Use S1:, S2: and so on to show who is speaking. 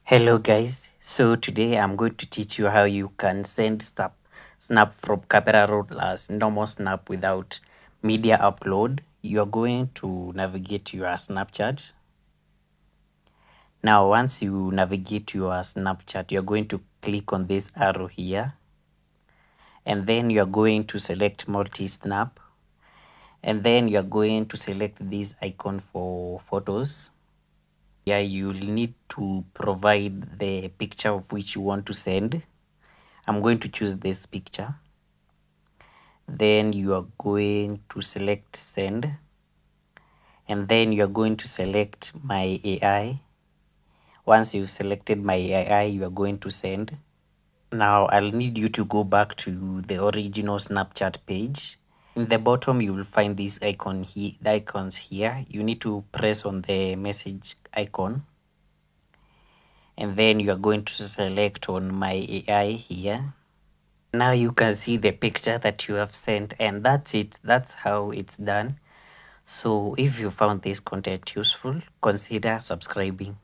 S1: Hello guys, so today I'm going to teach you how you can send snap from camera roll as normal snap without media upload. You're going to navigate your Snapchat. Now once you navigate your Snapchat, you're going to click on this arrow here, and then you're going to select multi-snap, and then you're going to select this icon for photos. Yeah, you'll need to provide the picture of which you want to send. I'm going to choose this picture. Then you are going to select send, and then you are going to select my AI. Once you've selected my AI, you are going to send. Now I'll need you to go back to the original Snapchat page. In the bottom, you will find this icon here, the icons here. You need to press on the message icon, and then you are going to select on my AI here. Now you can see the picture that you have sent, and that's it. That's how it's done. So if you found this content useful, consider subscribing.